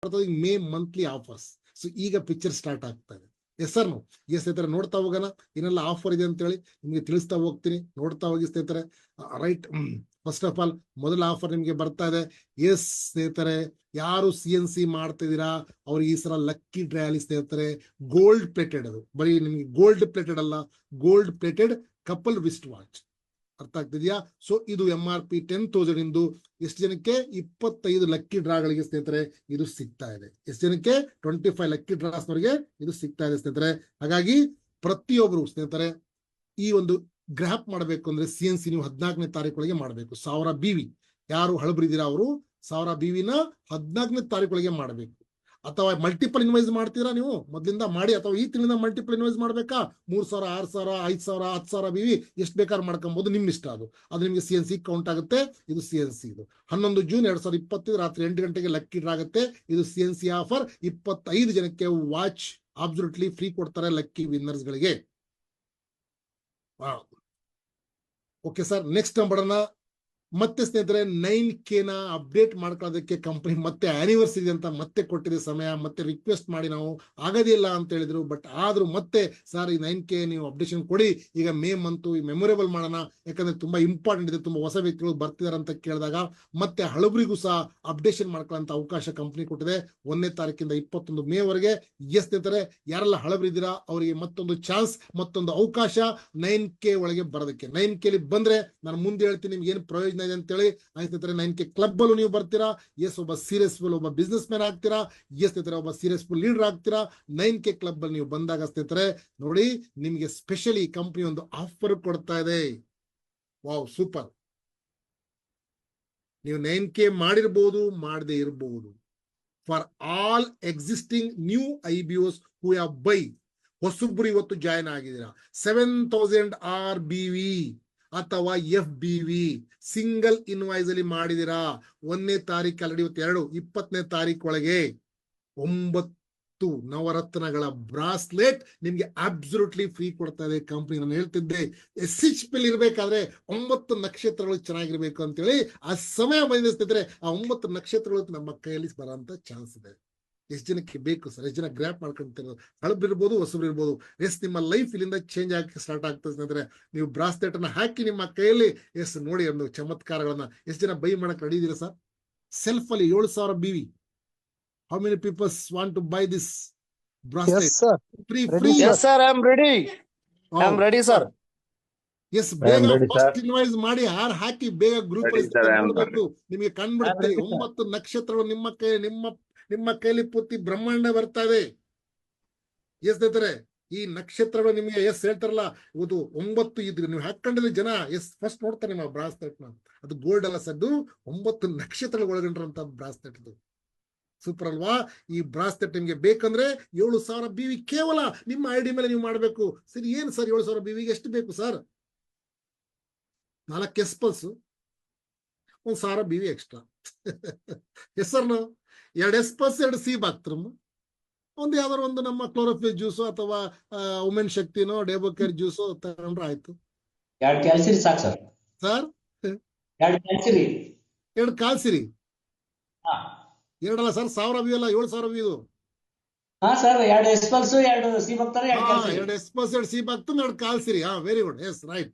ಬರ್ತದೆ May monthly offers. So ಈಗ picture start ಆಗ್ತಾ ಇದೆ. ಎಸ್ ಸರ್ ಸ್ನೇಹಿತರೆ ನೋಡ್ತಾ ಹೋಗೋಣ ಏನೆಲ್ಲ ಆಫರ್ ಇದೆ ಅಂತ ಹೇಳಿ ನಿಮ್ಗೆ ತಿಳಿಸ್ತಾ ಹೋಗ್ತೀನಿ. ನೋಡ್ತಾ ಹೋಗಿ ಸ್ನೇಹಿತರೆ. ರೈಟ್, ಫಸ್ಟ್ ಆಫ್ ಆಲ್ ಮೊದಲ ಆಫರ್ ನಿಮ್ಗೆ ಬರ್ತಾ ಇದೆ. ಎಸ್ ಸ್ನೇಹಿತರೆ, ಯಾರು CNC ಮಾಡ್ತಿದ್ದೀರಾ ಅವ್ರಿಗೆ ಈ ಸಲ ಲಕ್ಕಿ ಡ್ರಾ ಅಲ್ಲಿ ಸ್ನೇಹಿತರೆ ಗೋಲ್ಡ್ ಪ್ಲೇಟೆಡ್, ಅದು ಬರೀ ನಿಮ್ಗೆ ಗೋಲ್ಡ್ ಪ್ಲೇಟೆಡ್ ಅಲ್ಲ, gold plated couple wrist watch. ಅರ್ಥ ಆಗ್ತಿದ್ಯಾ? ಸೊ ಇದು MRP 10,000 ಇಂದು ಎಷ್ಟು ಜನಕ್ಕೆ 25 ಲಕ್ಕಿ ಡ್ರಾಗಳಿಗೆ ಸ್ನೇಹಿತರೆ ಇದು ಸಿಗ್ತಾ ಇದೆ. ಎಷ್ಟು ಜನಕ್ಕೆ 25 ಲಕ್ಕಿ ಡ್ರಾಸ್ನವರಿಗೆ ಇದು ಸಿಗ್ತಾ ಇದೆ ಸ್ನೇಹಿತರೆ. ಹಾಗಾಗಿ ಪ್ರತಿಯೊಬ್ರು ಸ್ನೇಹಿತರೆ ಈ ಒಂದು ಗ್ರಾಪ್ ಮಾಡಬೇಕು ಅಂದ್ರೆ CNC ನೀವು 14ನೇ ತಾರೀಕೊಳಗೆ ಮಾಡಬೇಕು. 1000 BV ಯಾರು ಹಳಬರಿದ್ದೀರಾ ಅವರು 1000 BVನ 14ನೇ ತಾರೀಕೊಳಗೆ ಮಾಡಬೇಕು. ಅಥವಾ ಮಲ್ಟಿಪಲ್ ಇನ್ವೈಸ್ ಮಾಡ್ತೀರಾ ನೀವು ಮೊದಲಿಂದ ಮಾಡಿ, ಅಥವಾ ಈ ತಿಂಗಳಿಂದ ಮಲ್ಟಿಪಲ್ ಇನ್ವೈಸ್ ಮಾಡ್ಬೇಕಾ 3,000 6,000 5,000 10,000 BV ಎಷ್ಟು ಬೇಕಾದ್ರೂ ಮಾಡ್ಕೊಬಹುದು, ನಿಮ್ ಇಷ್ಟ. ಅದು ನಿಮ್ಗೆ CNC ಕೌಂಟ್ ಆಗುತ್ತೆ. ಇದು CNC ಇದು 11 ಜೂನ್ 2025 ರಾತ್ರಿ 8 ಗಂಟೆಗೆ ಲಕ್ಕಿ ಡ್ರಾ ಆಗುತ್ತೆ. ಇದು CNC ಆಫರ್. 25 ಜನಕ್ಕೆ ವಾಚ್ ಅಬ್ಸಲ್ಯೂಟ್ಲಿ ಫ್ರೀ ಕೊಡ್ತಾರೆ ಲಕ್ಕಿ ವಿನ್ನರ್ಸ್ ಗಳಿಗೆ. ಓಕೆ ಸರ್, ನೆಕ್ಸ್ಟ್ ಬರೋಣ. ಮತ್ತೆ ಸ್ನೇಹಿತರೆ 9K ನ ಅಪ್ಡೇಟ್ ಮಾಡ್ಕೊಳ್ಳೋದಕ್ಕೆ ಕಂಪನಿ ಮತ್ತೆ ಆನಿವರ್ಸರಿ ಅಂತ ಮತ್ತೆ ಕೊಟ್ಟಿದೆ ಸಮಯ. ಮತ್ತೆ ರಿಕ್ವೆಸ್ಟ್ ಮಾಡಿ ನಾವು ಆಗೋದಿಲ್ಲ ಅಂತ ಹೇಳಿದ್ರು, ಬಟ್ ಆದ್ರೂ ಮತ್ತೆ ಸರ್ ಈ 9K ನೀವು ಅಪ್ಡೇಷನ್ ಕೊಡಿ, ಈಗ ಮೇ ಮಂತು ಮೆಮೊರೇಬಲ್ ಮಾಡೋಣ, ಯಾಕಂದ್ರೆ ತುಂಬಾ ಇಂಪಾರ್ಟೆಂಟ್ ಇದೆ, ತುಂಬಾ ಹೊಸ ವ್ಯಕ್ತಿಗಳು ಬರ್ತಿದಾರೆ ಅಂತ ಕೇಳಿದಾಗ ಮತ್ತೆ ಹಳಬರಿಗೂ ಸಹ ಅಪ್ಡೇಷನ್ ಮಾಡ್ಕೊಳ್ಳೋಂತ ಅವಕಾಶ ಕಂಪನಿ ಕೊಟ್ಟಿದೆ 1ನೇ ತಾರೀಕಿಂದ 21 ಮೇ ವರೆಗೆ. ಎಸ್ ಸ್ನೇಹಿತರೆ, ಯಾರೆಲ್ಲ ಹಳಬರಿದ್ದೀರಾ ಅವರಿಗೆ ಮತ್ತೊಂದು ಚಾನ್ಸ್, ಮತ್ತೊಂದು ಅವಕಾಶ 9K ಒಳಗೆ ಬರೋದಕ್ಕೆ. 9K ಬಂದ್ರೆ ನಾನು ಮುಂದೆ ಹೇಳ್ತೀನಿ ನಿಮ್ಗೆ ಏನು ಪ್ರಯೋಜನ ಇದೆ ಅಂತೇಳಿ. ಸ್ನೇಹಿತರೆ 9K ಕ್ಲಬ್ ಅಲ್ಲೂ ನೀವು ಬರ್ತೀರಾ. ಎಸ್, ಒಬ್ಬ ಸೀರಿಯಸ್ಫುಲ್ ಒಬ್ಬ ಬಿಸ್ನೆಸ್ ಮ್ಯಾನ್ ಆಗ್ತೀರಾ. ಎಸ್ ಸ್ನೇಹಿತರೆ, ಒಬ್ಬ ಸೀರಿಯಸ್ಫುಲ್ ಲೀಡರ್ ಆಗ್ತೀರಾ. 9K ಕ್ಲಬ್ ಅಲ್ಲಿ ನೀವು ಬಂದಾಗ ಸ್ನೇಹಿತರೆ ನೋಡಿ ನಿಮ್ಗೆ ಸ್ಪೆಷಲಿ ಕಂಪನಿ ಒಂದು ಆಫರ್ ಕೊಡ್ತಾ ಇದೆ. Wow, super. ನೀವು 9K ಮಾಡಿರ್ಬೋದು, ಮಾಡದೇ ಇರಬಹುದು. For all existing new IBOs who have by, ಹೊಸಬ್ರು ಇವತ್ತು ಜಾಯ್ನ್ ಆಗಿದ್ದೀರಾ, 7,000 RBV ಅಥವಾ FBV ಸಿಂಗಲ್ ಇನ್ವಾಯ್ಸ್ ಅಲ್ಲಿ ಮಾಡಿದಿರಾ 1ನೇ ತಾರೀಕು ಆಲ್ರೆಡಿ 20ನೇ ತಾರೀಕು ಒಳಗೆ 9 ನವರತ್ನಗಳ ಬ್ರಾಸ್ಲೆಟ್ ನಿಮ್ಗೆ ಅಬ್ಸಲ್ಯೂಟ್ಲಿ ಫ್ರೀ ಕೊಡ್ತಾ ಇದೆ ಕಂಪನಿ. ನಾನು ಹೇಳ್ತಿದ್ದೆ SHP ಇರ್ಬೇಕಾದ್ರೆ 9 ನಕ್ಷತ್ರಗಳು ಚೆನ್ನಾಗಿರ್ಬೇಕು ಅಂತೇಳಿ. ಆ ಸಮಯ ಬಂದಿಸ್ತಿದ್ರೆ ಆ 9 ನಕ್ಷತ್ರಗಳು ನಮ್ಮ ಕೈಯಲ್ಲಿ ಬರೋಂತ ಚಾನ್ಸ್ ಇದೆ. ಎಷ್ಟು ಜನಕ್ಕೆ ಬೇಕು ಸರ್? ಎಷ್ಟು ಜನ ಗ್ರ್ಯಾಪ್ ಮಾಡ್ಕೊಂತಿರೋದು? ಹಳಬ್ರಿರ್ಬೋದು, ಹೊಸಬ್ರು ಇರ್ಬೋದು. ಎಸ್, ನಿಮ್ಮ ಲೈಫ್ ಇಲ್ಲಿಂದ ಚೇಂಜ್ ಆಗಿ ಸ್ಟಾರ್ಟ್ ಆಗ್ತದೆ ಅಂದ್ರೆ ನೀವು ಬ್ರಾಸ್ಲೆಟ್ ಅನ್ನ ಹಾಕಿ ನಿಮ್ಮ ಕೈಯಲ್ಲಿ ಎಸ್ ನೋಡಿ ಒಂದು ಚಮತ್ಕಾರಗಳನ್ನ. ಎಷ್ಟು ಜನ ಬೈ ಮಾಡಕ್ ರೆಡಿ ಇದೀರಾ ಸರ್? ಸೆಲ್ಫ್ ಅಲ್ಲಿ 7,000 BV. How many peoples want to buy this bracelet? Free. Yes sir, I am ready. I am ready sir. Yes, ಬೇಗ ಫಸ್ಟ್ ಇನ್ವೈಸ್ ಮಾಡಿ, ಹಾರ್ ಹಾಕಿ ಬೇಗ ಗ್ರೂಪ್ ಅಲ್ಲಿ ನೋಡ್ಬೇಕು. ನಿಮಗೆ ಕಂಡ್ಬಿಡುತ್ತೆ 9 ನಕ್ಷತ್ರಗಳು ನಿಮ್ಮ ಕೈಲಿ ಪೂರ್ತಿ ಬ್ರಹ್ಮಾಂಡ ಬರ್ತಾ ಇದೆ. ಎಸ್ ಸ್ನೇಹಿತರೆ, ಈ ನಕ್ಷತ್ರಗಳು ನಿಮಗೆ ಎಸ್ ಹೇಳ್ತಾರಲ್ಲ, ಇದು 9 ಇದ್ರೆ ನೀವು ಹಾಕೊಂಡಿದ್ರೆ ಜನ ಎಸ್ ಫಸ್ಟ್ ನೋಡ್ತಾರೆ ನಿಮ್ಮ ಬ್ರಾಸ್ಲೆಟ್ ನ. ಅದು ಗೋಲ್ಡ್ ಅಲ್ಲ ಸರ್, 9 ನಕ್ಷತ್ರಗಳು ಒಳಗೊಂಡಿರುವಂತ ಬ್ರಾಸ್ಲೆಟ್. ಇದು ಸೂಪರ್ ಅಲ್ವಾ? ಈ ಬ್ರಾಸ್ಲೆಟ್ ನಿಮ್ಗೆ ಬೇಕಂದ್ರೆ 7,000 BV ಕೇವಲ ನಿಮ್ಮ ID ಮೇಲೆ ನೀವು ಮಾಡ್ಬೇಕು. ಸರಿ, ಏನ್ ಸರ್ 7,000 BV ಎಷ್ಟು ಬೇಕು sir? 4 S pulse, 1,000 BV extra. Yes sir, 2 S plus 2 C bathroom, ಒಂದು ಯಾವ್ದಾರು ಒಂದು ನಮ್ಮ ಕ್ಲೋರೋಫಿಲ್ ಜ್ಯೂಸು ಅಥವಾ ವುಮೆನ್ ಶಕ್ತಿನೋ ಡೇಬೋಕೇರ್ ಜ್ಯೂಸು ತಗೊಂಡ್ರೆ ಆಯ್ತು. 2 ಕ್ಯಾಲ್ಸಿರಿ ಸಾಕು ಸರ್. ಸರ್ 2 ಕ್ಯಾಲ್ಸಿರಿ, 2 ಕಾಲ್ಸಿರಿ. 2 ಅಲ್ಲ ಸರ್, 1,000 BV ಅಲ್ಲ, 7,000 BV ಇದು. ಹಾ ಸರ್, 2 S ಪಲ್ಸ್ 2 C ಬಾಕ್ತಾರೆ, 2 ಕ್ಯಾಲ್ಸಿರಿ. 2 S ಪಲ್ಸ್ 2 C ಬಾಕ್ತಮ್ 2 ಕಾಲ್ಸಿರಿ. Very good. Yes, right.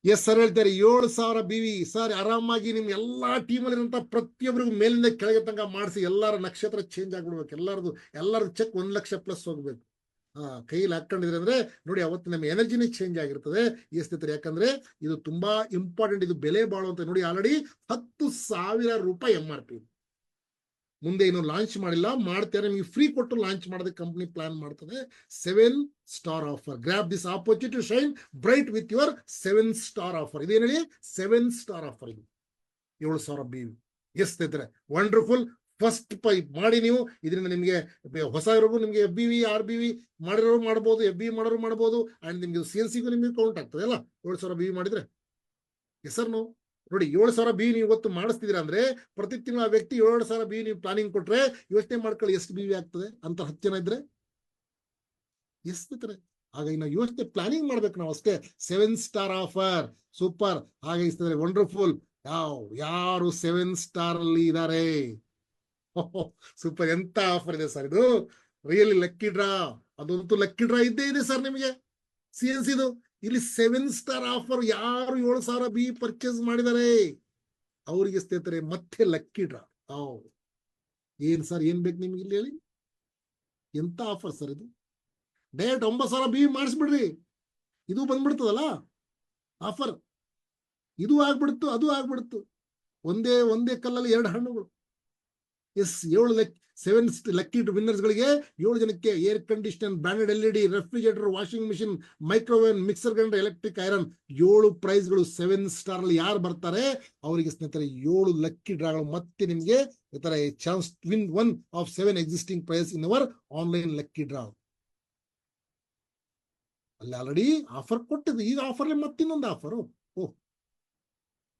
Yes sir, ಹೇಳ್ತಾರೆ 7,000 BV ಸರ್. ಆರಾಮಾಗಿ ನಿಮ್ ಎಲ್ಲಾ ಟೀಮಲ್ಲಿ ಇರುವಂತ ಪ್ರತಿಯೊಬ್ಬರಿಗೂ ಮೇಲಿಂದ ಕೆಳಗೆ ತನಕ ಮಾಡಿಸಿ ಎಲ್ಲಾರ ನಕ್ಷತ್ರ ಚೇಂಜ್ ಆಗ್ಬಿಡ್ಬೇಕು. ಎಲ್ಲಾರದು ಚೆಕ್ 1 ಲಕ್ಷ ಪ್ಲಸ್ ಹೋಗ್ಬೇಕು. ಕೈಯಲ್ಲಿ ಹಾಕೊಂಡಿದ್ರೆ ಅಂದ್ರೆ ನೋಡಿ ಅವತ್ತು ನಮ್ಮ ಎನರ್ಜಿನೇ ಚೇಂಜ್ ಆಗಿರ್ತದೆ. ಈ ಸ್ನೇಹಿತರೆ, ಯಾಕಂದ್ರೆ ಇದು ತುಂಬಾ ಇಂಪಾರ್ಟೆಂಟ್, ಇದು ಬೆಲೆ ಬಾಳುವಂತ. ನೋಡಿ ಆಲ್ರೆಡಿ 10,000 ರೂಪಾಯಿ MRP. ಮುಂದೆ ಇನ್ನು ಲಾಂಚ್ ಮಾಡಿಲ್ಲ, ಮಾಡ್ತಾರೆ. ನಿಮಗೆ ಫ್ರೀ ಕೊಟ್ಟು ಲಾಂಚ್ ಮಾಡೋದಕ್ಕೆ ಕಂಪನಿ ಪ್ಲಾನ್ ಮಾಡ್ತದೆ. 7 star offer. Grab this opportunity to shine bright with your 7 star offer. ಇದೇನು ಹೇಳಿ? 7 ಸ್ಟಾರ್ ಆಫರ್. ಇದು 7,000 BV. ಎಸ್ ಸ್ನೇಹಿತರೆ, ವಂಡರ್ಫುಲ್. ಫಸ್ಟ್ ಪೈಪ್ ಮಾಡಿ ನೀವು. ಇದರಿಂದ ನಿಮಗೆ ಹೊಸ ಇರೋರು ನಿಮಗೆ FBV RBV ಮಾಡಿರೋರು ಮಾಡ್ಬೋದು, FBV ಮಾಡೋರು ಮಾಡ್ಬೋದು. ಅಂಡ್ ನಿಮ್ಗೆ CNCಗೂ ನಿಮ್ಗೆ ಕೌಂಟ್ ಆಗ್ತದೆ ಅಲ್ಲ 7,000 BV ಮಾಡಿದ್ರೆ. ಎಸ್ ಸರ್, ನೋಡಿ 7,000 BV ನೀವು ಇವತ್ತು ಮಾಡಿಸ್ತಿದ್ದೀರಾ ಅಂದ್ರೆ ಪ್ರತಿ ತಿಂಗಳು ಆ ವ್ಯಕ್ತಿ 7,000 BV ನೀವು ಪ್ಲಾನಿಂಗ್ ಕೊಟ್ರೆ ಯೋಚನೆ ಮಾಡ್ಕೊಳ್ಳಿ ಎಷ್ಟು BV ಆಗ್ತದೆ ಅಂತ. 10 ಜನ ಇದ್ರೆ ಎಸ್ ಸ್ನೇಹಿತರೆ, ಆಗ ಇನ್ನು ಯೋಚನೆ ಪ್ಲಾನಿಂಗ್ ಮಾಡ್ಬೇಕು ನಾವು ಅಷ್ಟೇ. 7 ಸ್ಟಾರ್ ಆಫರ್, ಸೂಪರ್. ಹಾಗೆ ಸ್ನೇಹಿತರೆ, ವಂಡರ್ಫುಲ್. ಯಾರು 7 ಸ್ಟಾರ್ ಅಲ್ಲಿ ಇದ್ದಾರೆ ಸೂಪರ್, ಎಂತ ಆಫರ್ ಇದೆ ಸರ್ ಇದು, ರಿಯಲಿ ಲಕ್ಕಿ ಡ್ರಾ. ಅದಂತೂ ಲಕ್ಕಿ ಡ್ರಾ ಇದ್ದೇ ಇದೆ ಸರ್ ನಿಮಗೆ CNC ಇದು. ಇಲ್ಲಿ 7 ಸ್ಟಾರ್ ಆಫರ್, ಯಾರು 7,000 ಬಿ ಪರ್ಚೇಸ್ ಮಾಡಿದ್ದಾರೆ ಅವರಿಗೆ ಸ್ನೇಹಿತರೆ ಮತ್ತೆ ಲಕ್ಕಿ ಡ್ರಾ. ಏನ್ ಸರ್, ಏನ್ ಬೇಕು ನಿಮ್ಗೆ ಇಲ್ಲಿ ಹೇಳಿ, ಎಂತ ಆಫರ್ ಸರ್ ಇದು. ಡೈರೆಕ್ಟ್ 9,000 ಬಿ ಮಾಡಿಸ್ಬಿಡ್ರಿ, ಇದು ಬಂದ್ಬಿಡ್ತದಲ್ಲ ಆಫರ್. ಇದು ಆಗ್ಬಿಡ್ತು, ಅದು ಆಗ್ಬಿಡ್ತು, ಒಂದೇ ಕಲ್ಲಲ್ಲಿ 2 ಹಣ್ಣುಗಳು. ಎಸ್, 7 ಲಕ್ಕಿ ವಿನ್ನರ್ಸ್ ಗಳಿಗೆ 7 ಜನಕ್ಕೆ air conditioner, branded LED, refrigerator, washing machine, microwave, mixer grinder, electric iron, 7 ಪ್ರೈಸ್ಗಳು. 7 star ಅಲ್ಲಿ ಯಾರು ಬರ್ತಾರೆ ಅವರಿಗೆ ಸ್ನೇಹಿತರೆ 7 ಲಕ್ಕಿ ಡ್ರಾಗಳು. ಮತ್ತೆ ನಿಮ್ಗೆ ಈ ತರ chance win 1 of 7 existing prize in our online lucky draw. ಅಲ್ಲಿ ಆಲ್ರೆಡಿ ಆಫರ್ ಕೊಟ್ಟಿದ್ದು, ಈಗ ಆಫರ್ ಮತ್ತಿನ್ನೊಂದು ಆಫರು.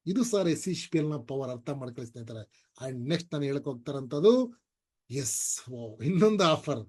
ಇದು ಸರ್ SCPL ನ ಪವರ್, ಅರ್ಥ ಮಾಡ್ಕೊಳ್ಳಿ ಸ್ನೇಹಿತರೆ. ಅಂಡ್ ನೆಕ್ಸ್ಟ್ ನಾನು ಹೇಳಕ್ ಹೋಗ್ತಾರಂತದ್ದು, ಎಸ್, ಇನ್ನೊಂದು ಆಫರ್.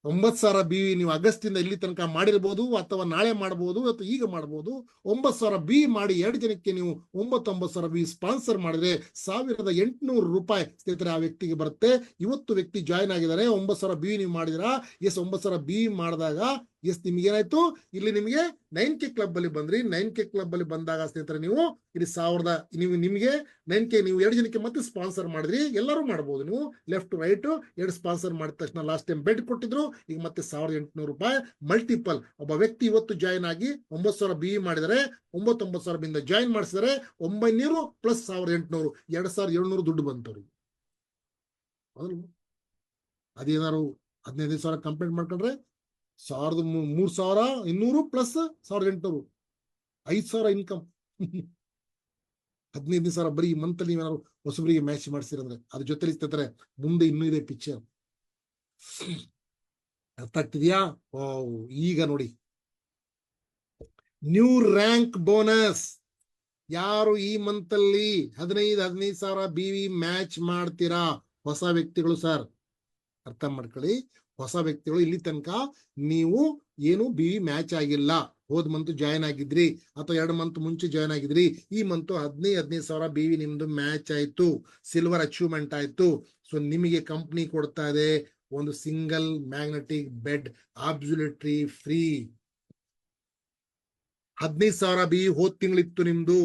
9,000 ಬಿ ನೀವು ಆಗಸ್ಟ್ ಇಂದ ಇಲ್ಲಿ ತನಕ ಮಾಡಿರ್ಬೋದು, ಅಥವಾ ನಾಳೆ ಮಾಡಬಹುದು, ಅಥವಾ ಈಗ ಮಾಡಬಹುದು. 9,000 ಬಿ ಮಾಡಿ 2 ಜನಕ್ಕೆ ನೀವು 9,000 ಬಿ ಸ್ಪಾನ್ಸರ್ ಮಾಡಿದ್ರೆ 1,800 ರೂಪಾಯಿ ಸ್ನೇಹಿತರೆ ಆ ವ್ಯಕ್ತಿಗೆ ಬರುತ್ತೆ. ಇವತ್ತು ವ್ಯಕ್ತಿ ಜಾಯ್ನ್ ಆಗಿದ್ದಾರೆ, 9,000 ಬಿ ನೀವು ಮಾಡಿದಿರಾ. ಎಸ್, 9,000 ಬಿ ಮಾಡಿದಾಗ ಎಸ್ ನಿಮ್ಗೆ ಏನಾಯ್ತು, ಇಲ್ಲಿ ನಿಮಗೆ 9K ಕ್ಲಬ್ ಅಲ್ಲಿ ಬಂದ್ರಿ. 9K ಕ್ಲಬ್ ಅಲ್ಲಿ ಬಂದಾಗ ಸ್ನೇಹಿತರೆ ನೀವು ಇಲ್ಲಿ 1,000 ನಿಮಗೆ 9K ನೀವು 2 ಜನಕ್ಕೆ ಮತ್ತೆ ಸ್ಪಾನ್ಸರ್ ಮಾಡಿದ್ರಿ. ಎಲ್ಲರೂ ಮಾಡಬಹುದು, ನೀವು ಲೆಫ್ಟ್ ರೈಟ್ 2 ಸ್ಪಾನ್ಸರ್ ಮಾಡಿದ ತಕ್ಷಣ ಲಾಸ್ಟ್ ಟೈಮ್ ಬೆಡ್ ಕೊಟ್ಟಿದ್ರು, ಈಗ ಮತ್ತೆ 1,800 ರೂಪಾಯಿ ಮಲ್ಟಿಪಲ್. ಒಬ್ಬ ವ್ಯಕ್ತಿ ಇವತ್ತು ಜಾಯ್ನ್ ಆಗಿ 9,000 ಬಿ ಮಾಡಿದರೆ, 9,000 ಬಿಂದ ಜಾಯ್ನ್ ಮಾಡಿಸಿದರೆ 900 ಪ್ಲಸ್ 1,800, 2,700 ದುಡ್ಡು ಬಂತವ್ರಿಗೆ. ಅದೇನಾದ್ರು 15,000 ಕಂಪ್ಲೀಟ್ ಮಾಡ್ಕೊಂಡ್ರೆ 3,200 ಪ್ಲಸ್ 1,800, 5,000 ಇನ್ಕಮ್. 15,000 ಬರೀ ಮಂತ್ ಅಲ್ಲಿ ನೀವೇನಾದ್ರು ಹೊಸಬರಿಗೆ ಮ್ಯಾಚ್ ಮಾಡಿಸಿರಂದ್ರೆ ಅದ್ರ ಜೊತೆಲಿ ಸ್ನೇಹಿತರೆ ಮುಂದೆ ಇನ್ನೂ ಇದೆ ಪಿಕ್ಚರ್. ಅರ್ಥ ಆಗ್ತಿದ್ಯಾ? ಈಗ ನೋಡಿ, ನ್ಯೂ ರ್ಯಾಂಕ್ ಬೋನಸ್. ಯಾರು ಈ ಮಂತ್ ಅಲ್ಲಿ 15,000 BV ಮ್ಯಾಚ್ ಮಾಡ್ತೀರಾ ಹೊಸ ವ್ಯಕ್ತಿಗಳು ಸರ್, ಅರ್ಥ ಮಾಡ್ಕೊಳ್ಳಿ. ಹೊಸ ವ್ಯಕ್ತಿಗಳು ಇಲ್ಲಿ ತನಕ ನೀವು ಏನು BV ಮ್ಯಾಚ್ ಆಗಿಲ್ಲ, ಹೋದ್ ಮಂತ್ ಜಾಯ್ನ್ ಆಗಿದ್ರಿ ಅಥವಾ 2 ಮಂತ್ ಮುಂಚೆ ಜಾಯ್ನ್ ಆಗಿದ್ರಿ, ಈ ಮಂತ್ 15,000 BV ನಿಮ್ದು ಮ್ಯಾಚ್ ಆಯ್ತು, ಸಿಲ್ವರ್ ಅಚೀವ್ಮೆಂಟ್ ಆಯ್ತು. ಸೊ ನಿಮಗೆ ಕಂಪ್ನಿ ಕೊಡ್ತಾ ಇದೆ ಒಂದು single magnetic bed absolutely free. 15,000 BV ಹೋದ್ ತಿಂಗಳಿತ್ತು ನಿಮ್ದು,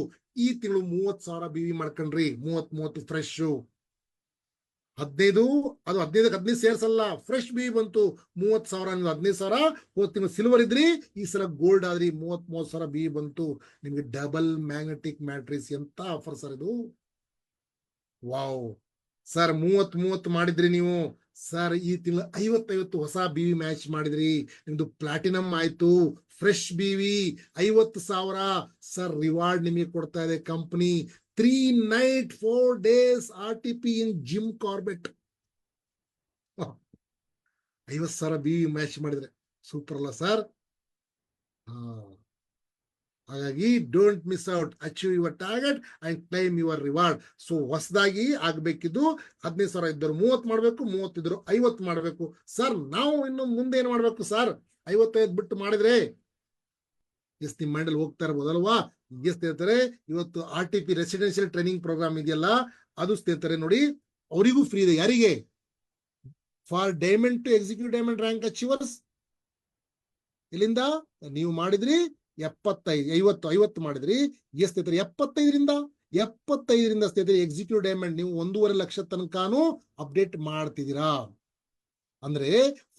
ಈ ತಿಂಗಳು 30,000 BV ಮಾಡ್ಕೊಂಡ್ರಿ. 30 ಫ್ರೆಶ್. 15 ಸೇರ್ಸಲ್ಲ, ಫ್ರೆಶ್ BV ಬಂತು. 30,000 ನೀವು 15,000 ಹೋದ್ ತಿಂಗಳು ಸಿಲ್ವರ್ ಇದ್ರಿ, ಈ ಸಲ ಗೋಲ್ಡ್ ಆದ್ರಿ, 30,000 BV ಬಂತು ನಿಮ್ಗೆ. Double magnetic matrix. ಎಂತ ಆಫರ್ ಸರ್ ಇದು, ವಾವ್ ಸರ್. 30 ಮಾಡಿದ್ರಿ ನೀವು ಸರ್, ಈ ತಿಂಗಳು 50 ಹೊಸ BV ಮ್ಯಾಚ್ ಮಾಡಿದ್ರಿ, ನಿಮ್ದು ಪ್ಲಾಟಿನಮ್ ಆಯ್ತು. ಫ್ರೆಶ್ BV 50,000 ಸರ್ ರಿವಾರ್ಡ್ ನಿಮಗೆ ಕೊಡ್ತಾ ಇದೆ company. 3 night 4 days RTP in Jim Corbett. 50,000 BV match ಮಾಡಿದ್ರೆ ಸೂಪರ್ ಅಲ್ಲ ಸರ್? ಹಾಗಾಗಿ don't miss out, achieve your target and claim your reward. So ಹೊಸದಾಗಿ ಆಗ್ಬೇಕಿದ್ದು 15,000 ಇದ್ದರು 30 ಮಾಡ್ಬೇಕು, 30 ಇದ್ರು 50 ಮಾಡ್ಬೇಕು ಸರ್. ನಾವು ಇನ್ನು ಮುಂದೆ ಏನ್ ಮಾಡ್ಬೇಕು ಸರ್? 55 ಬಿಟ್ಟು ಮಾಡಿದ್ರೆ ಎಸ್ ನಿಮ್ ಮೈಂಡಲ್ಲಿ ಹೋಗ್ತಾ ಇರ್ಬೋದಲ್ವಾ? ಎಸ್ ಸ್ನೇಹಿತರೆ, ಇವತ್ತು RTP ರೆಸಿಡೆನ್ಷಿಯಲ್ ಟ್ರೈನಿಂಗ್ ಪ್ರೋಗ್ರಾಮ್ ಇದೆಯಲ್ಲ, ಅದು ಸ್ನೇಹಿತರೆ ನೋಡಿ ಅವರಿಗೂ ಫ್ರೀ ಇದೆ. ಯಾರಿಗೆ? For diamond to executive diamond rank achievers. ಇಲ್ಲಿಂದ ನೀವು ಮಾಡಿದ್ರಿ 50 ಮಾಡಿದ್ರಿ. ಎಸ್ ಸ್ನೇಹಿತರೆ, 75ರಿಂದ ಸ್ನೇಹಿತರೆ ಎಕ್ಸಿಕ್ಯೂಟಿವ್ ಡೈಮಂಡ್ ನೀವು 1.5 ಲಕ್ಷ ತನಕನೂ ಅಪ್ಡೇಟ್ ಮಾಡ್ತಿದ್ದೀರಾ. ಅಂದ್ರೆ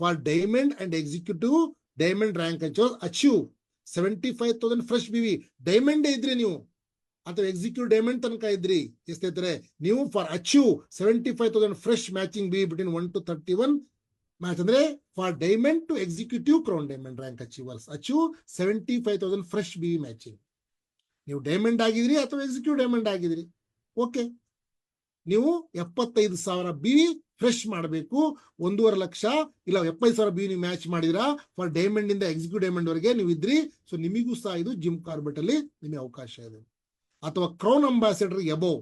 for diamond and executive diamond rank achieve 75,000 fresh BV diamond ಇದ್ರಿ ನೀವು, ಅಥವಾ ಎಕ್ಸಿಕ್ಯೂಟಿವ್ ಡೈಮಂಡ್ ತನಕ ಇದ್ರಿ. ಸ್ನೇಹಿತರೆ, ನೀವು for achieve 75,000 fresh matching BV between 1 to 31 match, ಅಂದ್ರೆ for diamond to executive crown diamond rank achievers achieve 75,000 fresh BV matching. ನೀವು ಡೈಮಂಡ್ ಆಗಿದ್ರಿ ಅಥವಾ ಎಕ್ಸಿಕ್ಯೂಟಿವ್ ಡೈಮಂಡ್ ಆಗಿದ್ರಿ, ಓಕೆ, ನೀವು 75,000 BV ಫ್ರೆಶ್ ಮಾಡಬೇಕು. 1.5 ಲಕ್ಷ ಇಲ್ಲ 75,000 BV ನೀವು ಮ್ಯಾಚ್ ಮಾಡಿದಿರಾ ಫಾರ್ ಡೈಮಂಡ್ ಇಂದ ಎಕ್ಸಿಕ್ಯೂಟಿವ್ ಡೈಮಂಡ್ ವರೆಗೆ ನೀವು ಇದ್ರಿ. ಸೊ ನಿಮಗೂ ಸಹ ಇದು ಜಿಮ್ ಕಾರ್ಬೆಟ್ ಅಲ್ಲಿ ನಿಮಗೆ ಅವಕಾಶ ಇದೆ. ಅಥವಾ ಕ್ರೌನ್ ಅಂಬಾಸಿಡರ್ ಎಬೋವ್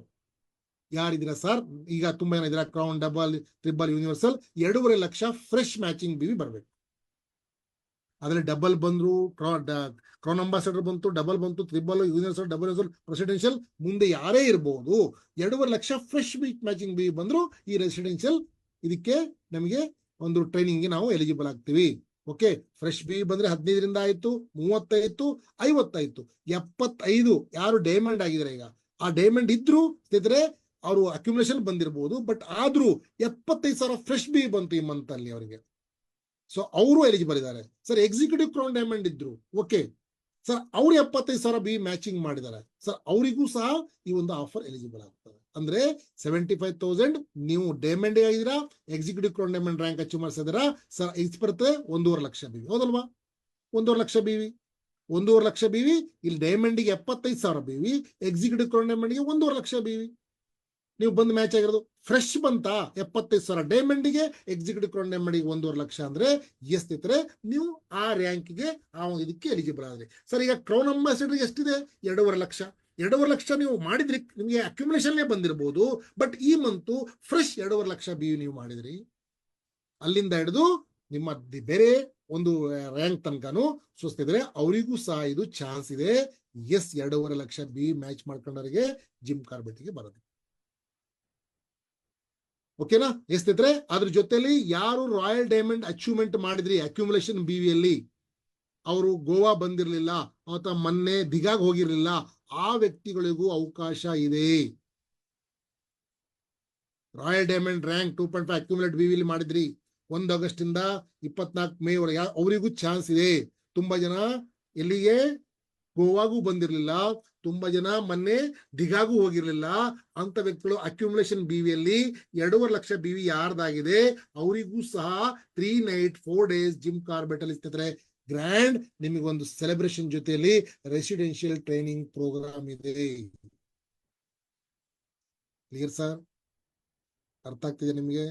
ಯಾರಿದ್ದೀರಾ ಸರ್? ಈಗ ತುಂಬಾ ಜನ ಇದ್ದೀರಾ. Crown, double, triple, universal 2.5 lakh fresh matching BV ಬರಬೇಕು. ಅದ್ರಲ್ಲಿ ಡಬಲ್ ಬಂದ್ರು, ಕ್ರೌನ್ ಅಂಬಾಸಡರ್ ಬಂತು, ಡಬಲ್ ಬಂತು, triple, universal, double universal, presidential, ಮುಂದೆ ಯಾರೇ ಇರಬಹುದು 2.5 ಲಕ್ಷ ಫ್ರೆಶ್ ಮ್ಯಾಚಿಂಗ್ ಬಿ ಬಂದ್ರು ಈ ರೆಸಿಡೆನ್ಷಿಯಲ್ ಇದಕ್ಕೆ ನಮಗೆ ಒಂದು ಟ್ರೈನಿಂಗ್ ನಾವು ಎಲಿಜಿಬಲ್ ಆಗ್ತೀವಿ. ಓಕೆ, ಫ್ರೆಶ್ ಬಿ ಬಂದ್ರೆ 15ರಿಂದ ಆಯ್ತು, 35, 50, 75 ಯಾರು ಡೈಮಂಡ್ ಆಗಿದ್ರೆ ಈಗ ಆ ಡೈಮಂಡ್ ಇದ್ರು ಸ್ನೇಹಿತರೆ ಅವರು ಅಕ್ಯುಮುಲೇಷನ್ ಬಂದಿರಬಹುದು, ಬಟ್ ಆದ್ರೂ 75,000 ಫ್ರೆಶ್ ಬಿ ಬಂತು ಈ ಮಂತ್ ಅಲ್ಲಿ ಅವರಿಗೆ. ಸೊ ಅವರು ಎಲಿಜಿಬಲ್ ಇದ್ದಾರೆ. ಸರ್ ಎಕ್ಸಿಕ್ಯೂಟಿವ್ ಕ್ರೌನ್ ಡೈಮಂಡ್ ಇದ್ರು, ಓಕೆ ಸರ್ ಅವ್ರು 75,000 ಬಿ ಮ್ಯಾಚಿಂಗ್ ಮಾಡಿದ್ದಾರೆ ಸರ್, ಅವರಿಗೂ ಸಹ ಈ ಒಂದು ಆಫರ್ ಎಲಿಜಿಬಲ್ ಆಗ್ತದೆ. ಅಂದ್ರೆ 75,000 ನೀವು ಡೈಮಂಡ್ ಆಗಿದ್ದೀರಾ, executive crown diamond rank achieve ಮಾಡಿಸಿದಿರಾ ಸರ್, ಇದು ಬರುತ್ತೆ 1.5 ಲಕ್ಷ ಬಿವಿ. ಹೌದಲ್ವಾ? 1.5 ಲಕ್ಷ ಬಿವಿ, 1.5 ಲಕ್ಷ ಬಿವಿ. ಇಲ್ಲಿ ಡೈಮಂಡ್ಗೆ 75,000 ಬಿವಿ, ಎಕ್ಸಿಕ್ಯೂಟಿವ್ ಕ್ರೌನ್ ಡೈಮಂಡ್ಗೆ 1.5 ಲಕ್ಷ ಬಿವಿ. ನೀವು ಬಂದು ಮ್ಯಾಚ್ ಆಗಿರೋದು ಫ್ರೆಶ್ ಬಂತ 75,000 ಡೈಮಂಡ್ಗೆ, ಎಕ್ಸಿಕ್ಯೂಟಿವ್ ಕ್ರೌನ್ ಡೈಮಂಡ್ಗೆ 1.5 ಲಕ್ಷ ಅಂದ್ರೆ ಎಷ್ಟಿದ್ರೆ ನೀವು ಆ ರ್ಯಾಂಕ್ಗೆ ಆ ಇದಕ್ಕೆ ಎಲಿಜಿಬಲ್ ಆದ್ರಿ. ಸರ್ ಈಗ ಕ್ರೌನ್ ಅಂಬಾಸಿಡರ್ಗೆ ಎಷ್ಟಿದೆ? 2.5 ಲಕ್ಷ. 2.5 ಲಕ್ಷ ನೀವು ಮಾಡಿದ್ರಿ, ನಿಮಗೆ ಅಕ್ಯುಮುಲೇಷನ್ ಬಂದಿರಬಹುದು, ಬಟ್ ಈ ಮಂತು ಫ್ರೆಶ್ 2.5 ಲಕ್ಷ ಬಿ ನೀವು ಮಾಡಿದ್ರಿ. ಅಲ್ಲಿಂದ ಹಿಡಿದು ನಿಮ್ಮ ಬೇರೆ ಒಂದು ರ್ಯಾಂಕ್ ತನಕನು ಸುಸ್ತಿದ್ರೆ ಅವರಿಗೂ ಸಹ ಇದು ಚಾನ್ಸ್ ಇದೆ. ಎಸ್, 2.5 ಲಕ್ಷ ಬಿ ಮ್ಯಾಚ್ ಮಾಡ್ಕೊಂಡವರಿಗೆ ಜಿಮ್ ಕಾರ್ಬೆಟ್ಗೆ ಬರೋದು. ಓಕೆನಾ? ಎಷ್ಟಿದ್ರೆ ಅದ್ರ ಜೊತೆಲಿ ಯಾರು ರಾಯಲ್ ಡೈಮಂಡ್ ಅಚೀವ್ಮೆಂಟ್ ಮಾಡಿದ್ರಿ ಅಕ್ಯುಮುಲೇಷನ್ ಬಿವಿಯಲ್ಲಿ, ಅವರು ಗೋವಾ ಬಂದಿರಲಿಲ್ಲ ಅಥವಾ ಮೊನ್ನೆ ದಿಗಾಗ್ ಹೋಗಿರ್ಲಿಲ್ಲ, ಆ ವ್ಯಕ್ತಿಗಳಿಗೂ ಅವಕಾಶ ಇದೆ. ರಾಯಲ್ ಡೈಮಂಡ್ ರ್ಯಾಂಕ್ 2.5 ಅಕ್ಯುಮುಲೇಟ್ ಬಿವಿಲಿ ಮಾಡಿದ್ರಿ 1 ಆಗಸ್ಟ್ ಇಂದ 24 ಮೇ ವರೆಗೆ, ಅವರಿಗೂ ಚಾನ್ಸ್ ಇದೆ. ತುಂಬಾ ಜನ ಎಲ್ಲಿಗೆ ಗೋವಾಗೂ ಬಂದಿರಲಿಲ್ಲ, ತುಂಬಾ ಜನ ಮೊನ್ನೆ ದಿಗಾಗೂ ಹೋಗಿರ್ಲಿಲ್ಲ, ಅಂತ ವ್ಯಕ್ತಿಗಳು ಅಕ್ಯುಮುಲೇಷನ್ ಬಿವಿಯಲ್ಲಿ 2.5 ಲಕ್ಷ ಬಿವಿ ಯಾರ್ದಾಗಿದೆ ಅವರಿಗೂ ಸಹ 3 ನೈಟ್ 4 ಡೇಸ್ ಜಿಮ್ ಕಾರ್ಬೆಟ್ ಅಲ್ಲಿ ಇರ್ತಿದ್ರೆ ಗ್ರ್ಯಾಂಡ್ ನಿಮಗೊಂದು ಸೆಲೆಬ್ರೇಷನ್ ಜೊತೆಯಲ್ಲಿ ರೆಸಿಡೆನ್ಷಿಯಲ್ ಟ್ರೈನಿಂಗ್ ಪ್ರೋಗ್ರಾಮ್ ಇದೆ. Clear sir? ಅರ್ಥ ಆಗ್ತಿದೆ ನಿಮಗೆ?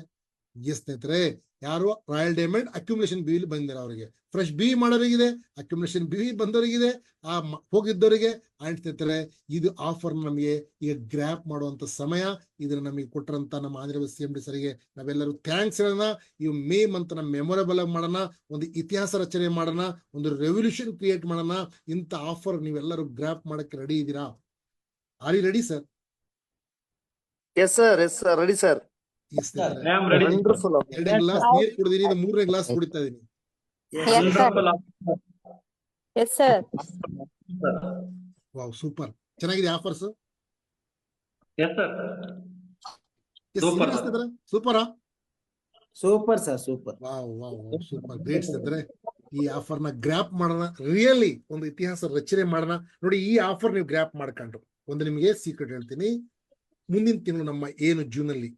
ಎಸ್ ಸ್ನೇಹಿತರೆ, ಯಾರು ರಾಯಲ್ ಡೈಮಂಡ್ ಅಕ್ಯುಮುಲೇಷನ್ ಬಿ ಬಂದಿರ ಅವರಿಗೆ, ಫ್ರೆಶ್ ಬಿ ಮಾಡೋರಿಗಿದೆ, ಅಕ್ಯುಮುಲೇಷನ್ ಬಿ ಬಂದವರಿಗಿದೆ, ಆ ಹೋಗಿದ್ದವರಿಗೆ. ಆಯ್ತು ಸ್ನೇಹಿತರೆ, ಇದು ಆಫರ್ ನಮಗೆ ಈಗ ಗ್ರ್ಯಾಪ್ ಮಾಡುವಂತ ಸಮಯ. ಇದನ್ನ ನಮಗೆ ಕೊಟ್ಟರಂತ ನಮ್ಮ ಆಂಧ್ರ CMD ಸರಿಗೆ ನಾವೆಲ್ಲರೂ ಥ್ಯಾಂಕ್ಸ್ ಹೇಳೋಣ. ಈ ಮೇ ಮಂತ್ ನ ಮೆಮೊರೇಬಲ್ ಆಗಿ ಮಾಡೋಣ, ಒಂದು ಇತಿಹಾಸ ರಚನೆ ಮಾಡೋಣ, ಒಂದು ರೆವಲ್ಯೂಷನ್ ಕ್ರಿಯೇಟ್ ಮಾಡೋಣ. ಇಂಥ ಆಫರ್ ನೀವೆಲ್ಲರೂ ಗ್ರ್ಯಾಪ್ ಮಾಡಕ್ಕೆ ರೆಡಿ ಇದ್ದೀರಾ? Are you ready sir? Yes sir, yes sir, ready sir. Wonderful. 2 glass ನೀರು ಕುಡಿದೀನಿ, ಇದು 3ನೇ ಗ್ಲಾಸ್ ಕುಡಿತಾ ಇದೀನಿ. ವಾವ್, ಸೂಪರ್, ಚೆನ್ನಾಗಿದೆ ಆಫರ್ಸ್. ಸೂಪರಾ? Super sir, super. Wow wow wow, super, great ಸ್ನೇಹಿತರೆ. ಈ ಆಫರ್ ನ ಗ್ರ್ಯಾಪ್ ಮಾಡೋಣ, ರಿಯಲಿ ಒಂದು ಇತಿಹಾಸ ರಚನೆ ಮಾಡೋಣ. ನೋಡಿ, ಈ ಆಫರ್ ನೀವು ಗ್ರ್ಯಾಪ್ ಮಾಡ್ಕೊಂಡ್ರು, ಒಂದು ನಿಮಗೆ ಸೀಕ್ರೆಟ್ ಹೇಳ್ತೀನಿ. ಮುಂದಿನ ತಿಂಗಳು ನಮ್ಮ ಏನು ಜೂನ್ ಅಲ್ಲಿ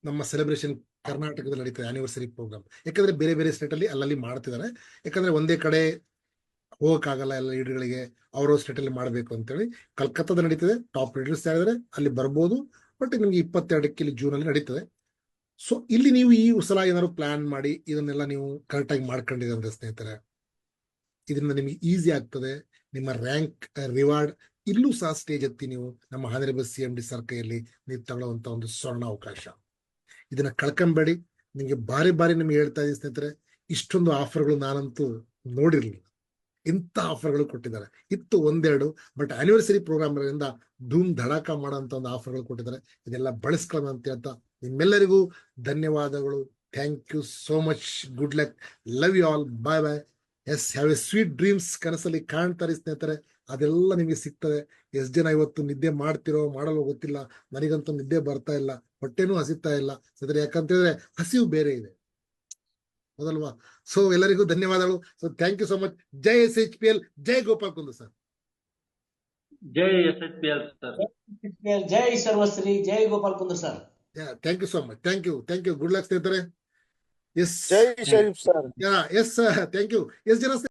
ನಮ್ಮ ಸೆಲೆಬ್ರೇಷನ್ ಕರ್ನಾಟಕದಲ್ಲಿ ನಡೀತದೆ ಆನಿವರ್ಸರಿ ಪ್ರೋಗ್ರಾಮ್. ಯಾಕಂದ್ರೆ ಬೇರೆ ಬೇರೆ ಸ್ಟೇಟ್ ಅಲ್ಲಿ ಅಲ್ಲಲ್ಲಿ ಮಾಡ್ತಿದ್ದಾರೆ. ಯಾಕಂದ್ರೆ ಒಂದೇ ಕಡೆ ಹೋಗಕ್ಕಾಗಲ್ಲ ಎಲ್ಲ ಲೀಡರ್ಗಳಿಗೆ, ಅವ್ರ ಸ್ಟೇಟ್ ಅಲ್ಲಿ ಮಾಡ್ಬೇಕು ಅಂತೇಳಿ ಕಲ್ಕತ್ತಾದ ನಡೀತದೆ. ಟಾಪ್ ಲೀಡರ್ಸ್ ಯಾರಿದ್ರೆ ಅಲ್ಲಿ ಬರ್ಬೋದು, ಬಟ್ ನಿಮ್ಗೆ 22ಕ್ಕೆ ಇಲ್ಲಿ ಜೂನ್ ಅಲ್ಲಿ ನಡೀತದೆ. ಸೊ ಇಲ್ಲಿ ನೀವು ಈ ಸಲ ಏನಾದ್ರು ಪ್ಲಾನ್ ಮಾಡಿ ಇದನ್ನೆಲ್ಲ ನೀವು ಕರೆಕ್ಟ್ ಆಗಿ ಮಾಡ್ಕೊಂಡಿದ್ರೆ ಸ್ನೇಹಿತರೆ, ಇದರಿಂದ ನಿಮ್ಗೆ ಈಸಿ ಆಗ್ತದೆ. ನಿಮ್ಮ ರ್ಯಾಂಕ್ ರಿವಾರ್ಡ್ ಇಲ್ಲೂ ಸಹ ಸ್ಟೇಜ್ ಎತ್ತಿ ನೀವು ನಮ್ಮ ಹಾನರೇಬಲ್ CMD ಸರ್ ಕೈಯಲ್ಲಿ ನೀವು ತಗೊಳ್ಳುವಂತ ಒಂದು ಸ್ವರ್ಣ ಅವಕಾಶ. ಇದನ್ನ ಕಳ್ಕೊಂಬೇಡಿ. ನಿಮ್ಗೆ ಬಾರಿ ಬಾರಿ ನಿಮ್ಗೆ ಹೇಳ್ತಾ ಇದ್ದೀನಿ ಸ್ನೇಹಿತರೆ, ಇಷ್ಟೊಂದು ಆಫರ್ಗಳು ನಾನಂತೂ ನೋಡಿರ್ಲಿಲ್ಲ. ಇಂಥ ಆಫರ್ಗಳು ಕೊಟ್ಟಿದ್ದಾರೆ. ಇತ್ತು ಒಂದೆರಡು, ಬಟ್ ಆನಿವರ್ಸರಿ ಪ್ರೋಗ್ರಾಮ್ ಇಂದ ಧೂಮ್ ಧಡಾಕ ಮಾಡೋಂಥ ಒಂದು ಆಫರ್ಗಳು ಕೊಟ್ಟಿದ್ದಾರೆ. ಇದೆಲ್ಲ ಬಳಸ್ಕೊಳ್ಳೋಣ ಅಂತ ಹೇಳ್ತಾ ನಿಮ್ಮೆಲ್ಲರಿಗೂ ಧನ್ಯವಾದಗಳು. Thank you so much. Good luck. Love you all. Bye bye. Yes, have a sweet dreams. ಕನಸಲ್ಲಿ ಕಾಣ್ತಾರೆ ಸ್ನೇಹಿತರೆ, ಅದೆಲ್ಲ ನಿಮಗೆ ಸಿಗ್ತದೆ. ಎಷ್ಟು ಜನ ಇವತ್ತು ನಿದ್ದೆ ಮಾಡ್ತಿರೋ ಮಾಡಲು ಗೊತ್ತಿಲ್ಲ. ನನಗಂತೂ ನಿದ್ದೆ ಬರ್ತಾ ಇಲ್ಲ, ಹೊಟ್ಟೆನೂ ಹಸಿತಾ ಇಲ್ಲ ಸ್ನೇಹಿತರೆ. ಯಾಕಂತ ಹೇಳಿದ್ರೆ ಹಸಿವು ಬೇರೆ ಇದೆ, ಹೌದಲ್ವಾ? ಸೊ ಎಲ್ಲರಿಗೂ ಧನ್ಯವಾದಗಳು. So thank you so much. ಜೈ SHPL, ಜೈ ಗೋಪಾಲ್ ಕುಂದು ಸರ್. ಜೈ SHPL ಸರ್. ಜೈ ಸರ್ವಶ್ರೀ, ಜೈ Gopal Kundra sir. Thank you so much. Thank you. Good luck ಸ್ನೇಹಿತರೆ. ಎಸ್, ಜೈ Sharif sir. Yes, thank you. Yes ಜನ